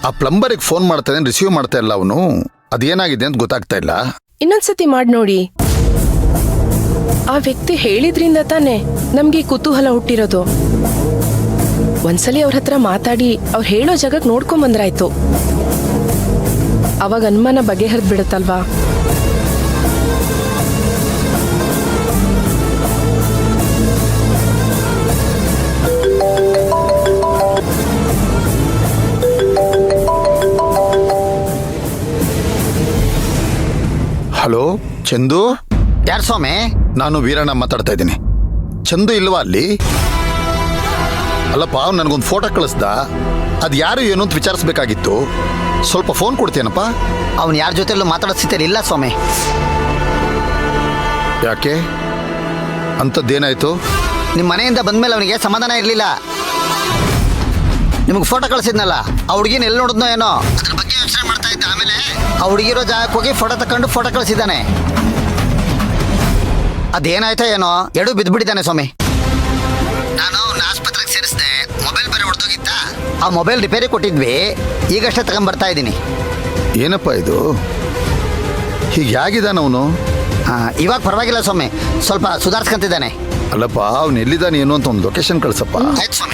ಆ ಪ್ಲಂಬರಿಗೆ ಫೋನ್ ಮಾಡ್ತಾ ಇದ್ದಾನೆ, ರಿಸೀವ್ ಮಾಡ್ತಾ ಇಲ್ಲ ಅವನು. ಅದೇನಾಗಿದೆ ಅಂತ ಗೊತ್ತಾಗ್ತಾ ಇಲ್ಲ. ಇನ್ನೊಂದ್ಸತಿ ಮಾಡಿ ನೋಡಿ. ಆ ವ್ಯಕ್ತಿ ಹೇಳಿದ್ರಿಂದ ತಾನೆ ನಮ್ಗೆ ಕುತೂಹಲ ಹುಟ್ಟಿರೋದು. ಒಂದ್ಸಲಿ ಅವ್ರ ಹತ್ರ ಮಾತಾಡಿ ಅವ್ರು ಹೇಳೋ ಜಾಗಕ್ಕೆ ನೋಡ್ಕೊಂಡ್ ಬಂದ್ರಾಯ್ತು. ಅವಾಗ ಅನುಮಾನ ಬಗೆಹರಿದ್ ಬಿಡುತ್ತಲ್ವಾ. ಹಲೋ ಚಂದು. ಯಾರು ಸ್ವಾಮಿ? ನಾನು ವೀರಣ್ಣ ಮಾತಾಡ್ತಾ ಇದ್ದೀನಿ. ಚಂದು ಇಲ್ವಾ ಅಲ್ಲಿ? ಅಲ್ಲಪ್ಪ, ನನಗೊಂದು ಫೋಟೋ ಕಳಿಸ್ದ. ಅದು ಯಾರು ಏನು ಅಂತ ವಿಚಾರಿಸ್ಬೇಕಾಗಿತ್ತು. ಸ್ವಲ್ಪ ಫೋನ್ ಕೊಡ್ತೀನಪ್ಪ. ಅವನು ಯಾರ ಜೊತೆಲ್ಲೂ ಮಾತಾಡಿಸ್ತಿಲ್ಲ. ಇಲ್ಲ ಸ್ವಾಮಿ. ಯಾಕೆ? ಅಂಥದ್ದೇನಾಯ್ತು? ನಿಮ್ಮ ಮನೆಯಿಂದ ಬಂದ್ಮೇಲೆ ಅವನಿಗೆ ಸಮಾಧಾನ ಇರಲಿಲ್ಲ. ನಿಮಗೆ ಫೋಟೋ ಕಳಿಸಿದ್ನಲ್ಲ, ಆ ಹುಡುಗಿನ ಎಲ್ಲಿ ನೋಡಿದ್ನೋ ಏನೋ, ಅದ್ರ ಬಗ್ಗೆ ಯೋಚನೆ ಮಾಡ್ತಾ ಇದ್ದ. ಆಮೇಲೆ ಆ ಹುಡುಗಿರೋ ಜಾಗಕ್ಕೆ ಹೋಗಿ ಫೋಟೋ ತಕೊಂಡು ಫೋಟೋ ಕಳಿಸಿದ್ದಾನೆ. ಅದೇನಾಯ್ತೋ ಏನೋ, ಎಡು ಬಿದ್ದುಬಿಟ್ಟಿದ್ದಾನೆ ಸ್ವಾಮಿ. ನಾನು ಅವನ್ನ ಆಸ್ಪತ್ರೆಗೆ ಸೇರಿಸಿದೆ. ಮೊಬೈಲ್ ಬೇರೆ ಹೊಡೆದೋಗಿತ್ತ. ಆ ಮೊಬೈಲ್ ರಿಪೇರಿ ಕೊಟ್ಟಿದ್ವಿ, ಈಗಷ್ಟೇ ತಗೊಂಡ್ಬರ್ತಾ ಇದ್ದೀನಿ. ಏನಪ್ಪ ಇದು? ಹೀಗೆ ಹೇಗಿದ್ದಾನ ಅವನು? ಇವಾಗ ಪರವಾಗಿಲ್ಲ ಸ್ವಾಮಿ, ಸ್ವಲ್ಪ ಸುಧಾರಿಸ್ಕೊಂತಿದ್ದಾನೆ. ಅಲ್ಲಪ್ಪ, ಅವ್ನು ಎಲ್ಲಿದ್ದಾನೆ ಏನು ಅಂತ ಒಂದು ಲೊಕೇಶನ್ ಕಳ್ಸಪ್ಪ.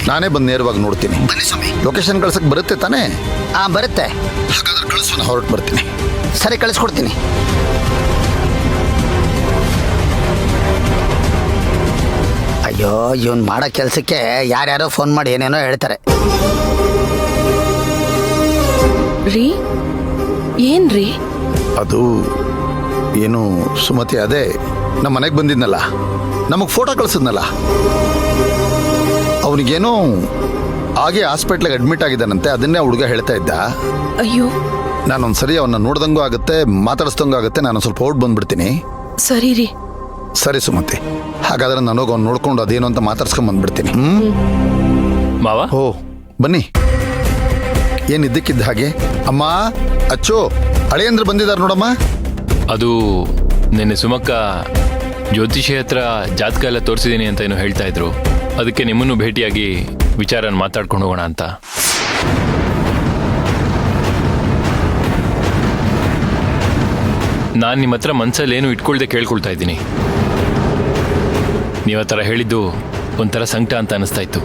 ನಾನೇ ಬಂದು ನೇರವಾಗಿ ನೋಡ್ತೀನಿ. ಬನ್ನಿ ಸ್ವಾಮಿ. ಲೊಕೇಶನ್ ಕಳ್ಸಕ್ಕೆ ಬರುತ್ತೆ ತಾನೇ? ಬರುತ್ತೆ. ಹಾಗಾದ್ರೆ ಕಳಿಸೋಣ, ಹೊರಟು ಬರ್ತೀನಿ. ಸರಿ, ಕಳಿಸ್ಕೊಡ್ತೀನಿ. ಅಯ್ಯೋ, ಇವನ್ ಮಾಡೋ ಕೆಲಸಕ್ಕೆ ಯಾರ್ಯಾರೋ ಫೋನ್ ಮಾಡಿ ಏನೇನೋ ಹೇಳ್ತಾರೆ. ರೀ ಏನ್ರಿ ಅದು? ಏನು ಸುಮತಿ, ಅದೇ ನಮ್ಮ ಮನೆಗೆ ಬಂದಿದ್ನಲ್ಲ, ನಮಗೆ ಫೋಟೋ ಕಳಿಸಿದ್ನಲ್ಲ, ಅವನಿಗೇನೋ ಹಾಗೆ ಹಾಸ್ಪಿಟ್ಲಿಗೆ ಅಡ್ಮಿಟ್ ಆಗಿದ್ದಾನಂತೆ. ಅದನ್ನೇ ಹುಡುಗ ಹೇಳ್ತಾ ಇದ್ದ. ಅಯ್ಯೋ, ನಾನೊಂದ್ಸರಿ ಅವನ್ನ ನೋಡ್ದಂಗೂ ಆಗುತ್ತೆ, ಮಾತಾಡಿಸ್ದಂಗೂ ಆಗುತ್ತೆ. ನಾನು ಸ್ವಲ್ಪ ಹೊರಟು ಬಂದ್ಬಿಡ್ತೀನಿ. ಸರಿ ರೀ. ಸರಿ ಸುಮತಿ, ಹಾಗಾದ್ರೆ ನನಗೆ ಅವ್ನು ನೋಡ್ಕೊಂಡು ಅದೇನು ಅಂತ ಮಾತಾಡ್ಸ್ಕೊಂಡ್ ಬಂದ್ಬಿಡ್ತೀನಿ. ಮಾವ. ಓ ಬನ್ನಿ. ಏನಿದ್ದಕ್ಕಿದ್ದ ಹಾಗೆ. ಅಮ್ಮ, ಅಚ್ಚು, ಅಳಿಯಂದ್ರೆ ಬಂದಿದ್ದಾರೆ ನೋಡಮ್ಮ. ಅದು ನಿನ್ನೆ ಸುಮಕ್ಕ ಜ್ಯೋತಿಷಿ ಹತ್ರ ಜಾತಕ ಎಲ್ಲ ತೋರಿಸಿದ್ದೀನಿ ಅಂತ ಏನೋ ಹೇಳ್ತಾ ಇದ್ರು. ಅದಕ್ಕೆ ನಿಮ್ಮನ್ನು ಭೇಟಿಯಾಗಿ ವಿಚಾರನ ಮಾತಾಡ್ಕೊಂಡು ಹೋಗೋಣ ಅಂತ. ನಾನು ನಿಮ್ಮ ಹತ್ರ ಮನಸ್ಸಲ್ಲಿ ಏನು ಇಟ್ಕೊಳ್ದೆ ಕೇಳ್ಕೊಳ್ತಾ ಇದ್ದೀನಿ. ನೀವು ಆ ಥರ ಹೇಳಿದ್ದು ಒಂಥರ ಸಂಕಟ ಅಂತ ಅನಿಸ್ತಾ ಇತ್ತು.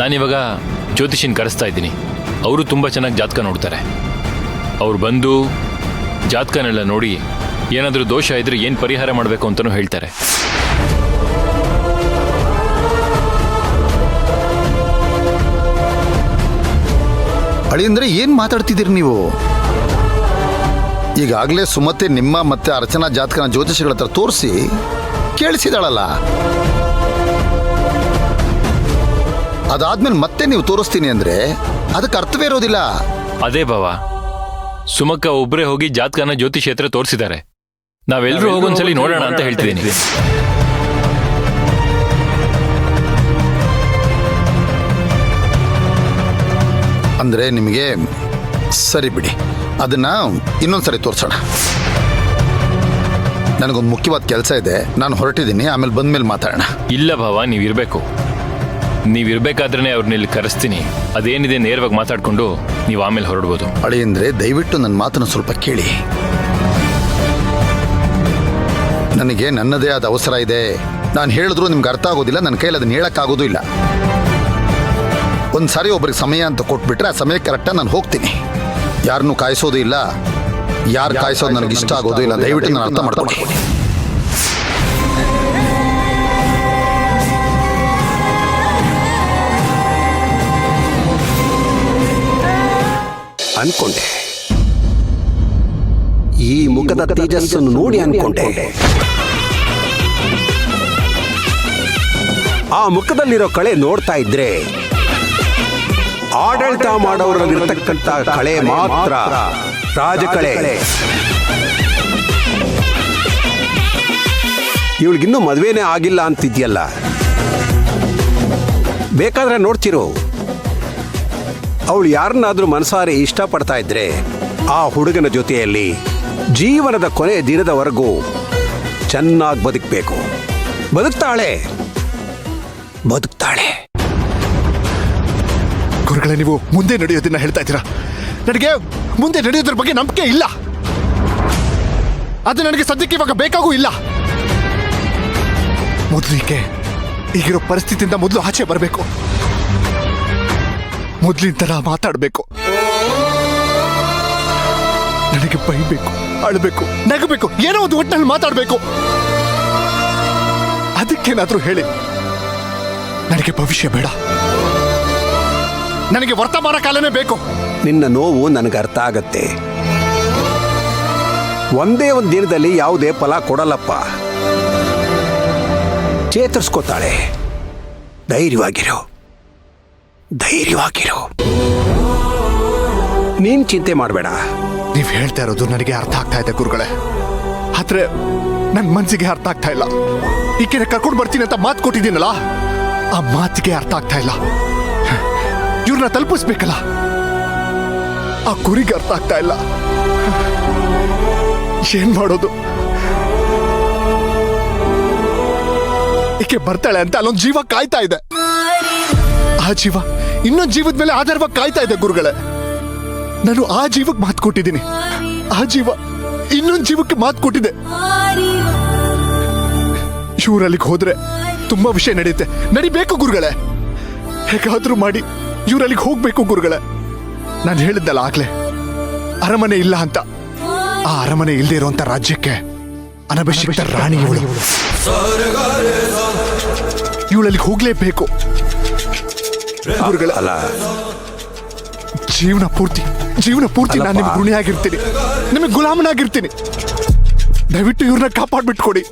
ನಾನಿವಾಗ ಜ್ಯೋತಿಷಿನ ಕರೆಸ್ತಾ ಇದ್ದೀನಿ. ಅವರು ತುಂಬ ಚೆನ್ನಾಗಿ ಜಾತಕ ನೋಡ್ತಾರೆ. ಅವ್ರು ಬಂದು ಜಾತಕನೆಲ್ಲ ನೋಡಿ ಏನಾದರೂ ದೋಷ ಇದ್ರೆ ಏನು ಪರಿಹಾರ ಮಾಡಬೇಕು ಅಂತಲೂ ಹೇಳ್ತಾರೆ. ಅಳಿಯಂದ್ರೆ ಏನು ಮಾತಾಡ್ತಿದ್ದೀರಿ ನೀವು? ಈಗಾಗಲೇ ಸುಮತಿ ನಿಮ್ಮ ಮತ್ತೆ ಅರ್ಚನಾ ಜಾತಕನ ಜ್ಯೋತಿಷಿಗಳ ಹತ್ರ ತೋರಿಸಿ ಕೇಳಿಸಿದಾಳಲ್ಲ. ಅದಾದ್ಮೇಲೆ ಮತ್ತೆ ನೀವು ತೋರಿಸ್ತೀನಿ ಅಂದ್ರೆ ಅದಕ್ಕೆ ಅರ್ಥವೇ ಇರೋದಿಲ್ಲ. ಅದೇ ಭಾವ, ಸುಮಕ್ಕ ಒಬ್ಬರೇ ಹೋಗಿ ಜಾತಕನ ಜ್ಯೋತಿಷಿ ಹತ್ರ ತೋರಿಸಿದ್ದಾರೆ. ನಾವೆಲ್ಲರೂ ಹೋಗೊಂದ್ಸಲಿ ನೋಡೋಣ ಅಂತ ಹೇಳ್ತಿದ್ದೀನಿ. ಅಂದ್ರೆ ನಿಮಗೆ ಸರಿ ಬಿಡಿ, ಅದನ್ನ ಇನ್ನೊಂದ್ಸರಿ ತೋರಿಸೋಣ. ನನಗೊಂದು ಮುಖ್ಯವಾದ ಕೆಲಸ ಇದೆ, ನಾನು ಹೊರಟಿದ್ದೀನಿ. ಆಮೇಲೆ ಬಂದ್ಮೇಲೆ ಮಾತಾಡೋಣ. ಇಲ್ಲ ಭಾವ, ನೀವಿರಬೇಕು. ನೀವಿರ್ಬೇಕಾದ್ರೆ ಅವ್ರನ್ನ ಇಲ್ಲಿ ಕರೆಸ್ತೀನಿ. ಅದೇನಿದೆ ನೇರವಾಗಿ ಮಾತಾಡ್ಕೊಂಡು ನೀವು ಆಮೇಲೆ ಹೊರಡ್ಬೋದು. ಅಳಿಯಂದ್ರೆ ದಯವಿಟ್ಟು ನನ್ನ ಮಾತನ್ನು ಸ್ವಲ್ಪ ಕೇಳಿ. ನನಗೆ ನನ್ನದೇ ಆದ ಅವಸರ ಇದೆ. ನಾನು ಹೇಳಿದ್ರು ನಿಮ್ಗೆ ಅರ್ಥ ಆಗೋದಿಲ್ಲ. ನನ್ನ ಕೈಯಲ್ಲಿ ಅದನ್ನ ಹೇಳಕ್ಕಾಗೋದು ಇಲ್ಲ. ಒಂದು ಸಾರಿ ಒಬ್ರಿಗೆ ಸಮಯ ಅಂತ ಕೊಟ್ಬಿಟ್ರೆ ಆ ಸಮಯಕ್ಕೆ ಕರೆಕ್ಟಾಗಿ ನಾನು ಹೋಗ್ತೀನಿ. ಯಾರನ್ನೂ ಕಾಯಿಸೋದು ಇಲ್ಲ. ಯಾರು ಕಾಯಿಸೋದು ನನಗೆ ಇಷ್ಟ ಆಗೋದು ಇಲ್ಲ. ದಯವಿಟ್ಟು ನಾನು ಅರ್ಥ ಮಾಡ್ಕೊಳ್ಳಿ. ಅನ್ಕೊಂಡೆ, ಈ ಮುಖದ ತೇಜಸ್ಸನ್ನು ನೋಡಿ ಅನ್ಕೊಂಡೆ, ಆ ಮುಖದಲ್ಲಿರೋ ಕಳೆ ನೋಡ್ತಾ ಇದ್ರೆ ಆಡಳಿತ ಮಾಡೋರಲ್ಲಿರ್ತಕ್ಕಂಥ ಕಳೆ ಮಾತ್ರ ರಾಜಕಳೆ. ಇವಳಿಗಿನ್ನೂ ಮದುವೆನೇ ಆಗಿಲ್ಲ ಅಂತಿದ್ಯಲ್ಲ, ಬೇಕಾದ್ರೆ ನೋಡ್ತಿರೋ. ಅವಳು ಯಾರನ್ನಾದ್ರೂ ಮನಸಾರೆ ಇಷ್ಟಪಡ್ತಾ ಇದ್ರೆ ಆ ಹುಡುಗನ ಜೊತೆಯಲ್ಲಿ ಜೀವನದ ಕೊನೆಯ ದಿನದವರೆಗೂ ಚೆನ್ನಾಗಿ ಬದುಕಬೇಕು. ಬದುಕ್ತಾಳೆ. ಗುರುಗಳೇ, ನೀವು ಮುಂದೆ ನಡೆಯೋದನ್ನ ಹೇಳ್ತಾ ಇದ್ದೀರಾ. ನನಗೆ ಮುಂದೆ ನಡೆಯೋದ್ರ ಬಗ್ಗೆ ನಂಬಿಕೆ ಇಲ್ಲ. ಅದು ನನಗೆ ಸದ್ಯಕ್ಕೆ ಇವಾಗ ಬೇಕಾಗೂ ಇಲ್ಲ. ಮೊದಲಿಗೆ ಈಗಿರೋ ಪರಿಸ್ಥಿತಿಯಿಂದ ಮೊದಲು ಆಚೆ ಬರಬೇಕು. ಮೊದಲಿನ ತರ ಮಾತಾಡಬೇಕು. ನನಗೆ ಬೈಬೇಕು, ಅಳಬೇಕು, ನಗಬೇಕು, ಏನೋ ಒಂದು ಒಟ್ಟಿನಲ್ಲಿ ಮಾತಾಡಬೇಕು. ಅದಕ್ಕೇನಾದ್ರೂ ಹೇಳಿ. ನನಗೆ ಭವಿಷ್ಯ ಬೇಡ. ನನಗೆ ವರ್ತಮಾನ ಕಾಲನೇ ಬೇಕು. ನಿನ್ನ ನೋವು ನನಗೆ ಅರ್ಥ ಆಗತ್ತೆ. ಒಂದೇ ಒಂದು ದಿನದಲ್ಲಿ ಯಾವುದೇ ಫಲ ಕೊಡಲ್ಲಪ್ಪ. ಚೇತರಿಸ್ಕೋತಾಳೆ. ಧೈರ್ಯವಾಗಿರು, ಧೈರ್ಯವಾಗಿರು. ನೀನ್ ಚಿಂತೆ ಮಾಡಬೇಡ. ನೀವು ಹೇಳ್ತಾ ಇರೋದು ನನಗೆ ಅರ್ಥ ಆಗ್ತಾ ಇದೆ ಗುರುಗಳೇ. ಆದ್ರೆ ನನ್ನ ಮನ್ಸಿಗೆ ಅರ್ಥ ಆಗ್ತಾ ಇಲ್ಲ. ಈಕೆನ ಕರ್ಕೊಂಡು ಬರ್ತೀನಿ ಅಂತ ಮಾತು ಕೊಟ್ಟಿದ್ದೀನಲ್ಲ, ಆ ಮಾತಿಗೆ ಅರ್ಥ ಆಗ್ತಾ ಇಲ್ಲ. ಇವ್ರನ್ನ ತಲುಪಿಸ್ಬೇಕಲ್ಲ, ಆ ಗುರಿಗೆ ಅರ್ಥ ಆಗ್ತಾ ಇಲ್ಲ. ಏನ್ ಮಾಡೋದು? ಈಕೆ ಬರ್ತಾಳೆ ಅಂತ ಅಲ್ಲೊಂದು ಜೀವ ಕಾಯ್ತಾ ಇದೆ. ಆ ಜೀವ ಇನ್ನೊಂದು ಜೀವದ ಮೇಲೆ ಆಧಾರವಾಗಿ ಕಾಯ್ತಾ ಇದೆ ಗುರುಗಳೇ. ನಾನು ಆ ಜೀವಕ್ಕೆ ಮಾತು ಕೊಟ್ಟಿದ್ದೀನಿ. ಆ ಜೀವ ಇನ್ನೊಂದು ಜೀವಕ್ಕೆ ಮಾತು ಕೊಟ್ಟಿದೆ. ಇವ್ರಲ್ಲಿಗೆ ಹೋದ್ರೆ ತುಂಬಾ ವಿಷಯ ನಡೆಯುತ್ತೆ. ನಡಿಬೇಕು ಗುರುಗಳೇ. ಹೇಗಾದ್ರೂ ಮಾಡಿ ಇವ್ರಲ್ಲಿಗೆ ಹೋಗ್ಬೇಕು ಗುರುಗಳೇ. ನಾನು ಹೇಳಿದ್ದಲ್ಲ ಆಗ್ಲೇ, ಅರಮನೆ ಇಲ್ಲ ಅಂತ. ಆ ಅರಮನೆ ಇಲ್ಲದೆ ಇರುವಂತ ರಾಜ್ಯಕ್ಕೆ ಅನಭಿಷಿಕ್ತ ರಾಣಿ ಇವಳು. ಇವಳಲ್ಲಿಗೆ ಹೋಗ್ಲೇಬೇಕು ಗುರುಗಳೇ. ಅಲ್ಲ, ಜೀವನ ಪೂರ್ತಿ ನಾನು ನಿಮ್ಗೆ ಋಣಿಯಾಗಿರ್ತೀನಿ, ನಿಮಗೆ ಗುಲಾಮನಾಗಿರ್ತೀನಿ. ದಯವಿಟ್ಟು ಇವ್ರನ್ನ ಕಾಪಾಡ್ಬಿಟ್ಕೊಡಿ,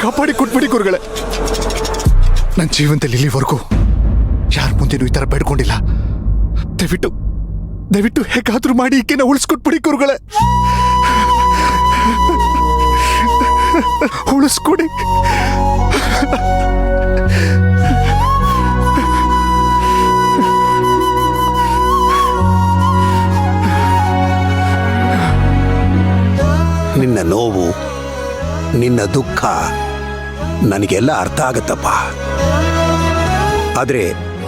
ಕಾಪಾಡಿ ಕೊಟ್ಬಿಡಿ ಗುರುಗಳೇ. ನನ್ನ ಜೀವನದಲ್ಲಿ ಇಲ್ಲಿವರೆಗೂ ಯಾರ ಮುಂದೆನೂ ಈ ತರ ಬೇಡ್ಕೊಂಡಿಲ್ಲ. ದಯವಿಟ್ಟು ಹೇಗಾದ್ರೂ ಮಾಡಿ ಈಕೆನ ಉಳಿಸ್ಕೊಟ್ಬಿಡಿ ಗುರುಗಳೇ. ಉಳಿಸ್ಕೊಡಿ. ನಿನ್ನ ನೋವು, ನಿನ್ನ ದುಃಖ ನನಗೆಲ್ಲ ಅರ್ಥ ಆಗತ್ತಪ್ಪ. ಆದ್ರೆ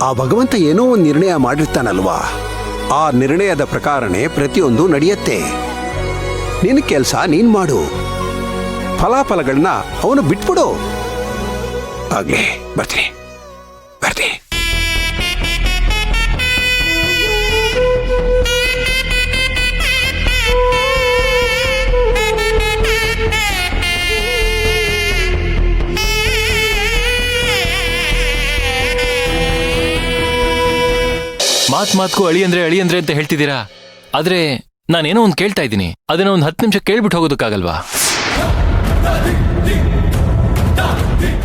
ಆ ಭಗವಂತ ಏನೋ ಒಂದು ನಿರ್ಣಯ ಮಾಡಿರ್ತಾನಲ್ವಾ, ಆ ನಿರ್ಣಯದ ಪ್ರಕಾರನೇ ಪ್ರತಿಯೊಂದು ನಡೆಯುತ್ತೆ. ನಿನ್ನ ಕೆಲಸ ನೀನ್ ಮಾಡು, ಫಲಾಫಲಗಳನ್ನ ಅವನು ಬಿಟ್ಬಿಡು. ಆಗ್ಲೇ ಬರ್ತೀನಿ. ಮಾತ್ಗೂ ಅಳಿ ಅಂದ್ರೆ ಅಂತ ಹೇಳ್ತಿದ್ದೀರಾ. ಆದ್ರೆ ನಾನೇನೋ ಒಂದು ಕೇಳ್ತಾ ಇದ್ದೀನಿ, ಅದನ್ನ ಒಂದು 10 ನಿಮಿಷ ಕೇಳ್ಬಿಟ್ಟು ಹೋಗೋದಕ್ಕಾಗಲ್ವಾ?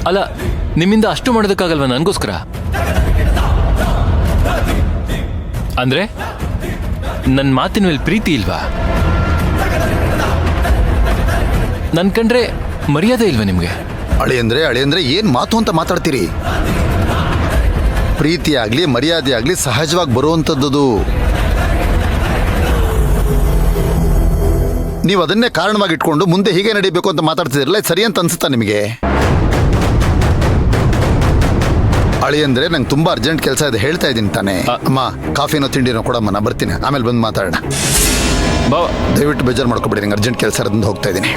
ಅಲ್ಲ, ನಿಮ್ಮಿಂದ ಅಷ್ಟು ಮಾಡೋದಕ್ಕಾಗಲ್ವಾ ನನಗೋಸ್ಕರ? ಅಂದ್ರೆ ನನ್ನ ಮಾತಿನ ಮೇಲೆ ಪ್ರೀತಿ ಇಲ್ವಾ? ನನ್ ಕಂಡ್ರೆ ಮರ್ಯಾದೆ ಇಲ್ವಾ ನಿಮ್ಗೆ? ಅಳಿ ಅಂದ್ರೆ ಏನ್ ಮಾತು ಅಂತ ಮಾತಾಡ್ತೀರಿ? ಪ್ರೀತಿ ಆಗ್ಲಿ ಮರ್ಯಾದೆ ಆಗ್ಲಿ ಸಹಜವಾಗಿ ಬರುವಂಥದ್ದು. ನೀವು ಅದನ್ನೇ ಕಾರಣವಾಗಿ ಇಟ್ಕೊಂಡು ಮುಂದೆ ಹೀಗೆ ನಡೀಬೇಕು ಅಂತ ಮಾತಾಡ್ತಿದಿರಲ್ಲ, ಸರಿ ಅಂತ ಅನ್ಸುತ್ತಾ ನಿಮಗೆ? ಅಳಿ ಅಂದ್ರೆ ನಂಗೆ ತುಂಬಾ ಅರ್ಜೆಂಟ್ ಕೆಲಸ ಇದೆ, ಹೇಳ್ತಾ ಇದ್ದೀನಿ ತಾನೆ. ಅಮ್ಮ ಕಾಫಿನೋ ತಿಂಡಿನೋ ಕೊಡಮ್ಮ, ನಾ ಬರ್ತೀನಿ, ಆಮೇಲೆ ಬಂದು ಮಾತಾಡೋಣ. ಬಾವ ದಯವಿಟ್ಟು ಬೇಜಾರು ಮಾಡ್ಕೊಬೇಡಿ, ನಂಗೆ ಅರ್ಜೆಂಟ್ ಕೆಲಸ ಇರೋದ್ರಿಂದ ಹೋಗ್ತಾ ಇದ್ದೀನಿ.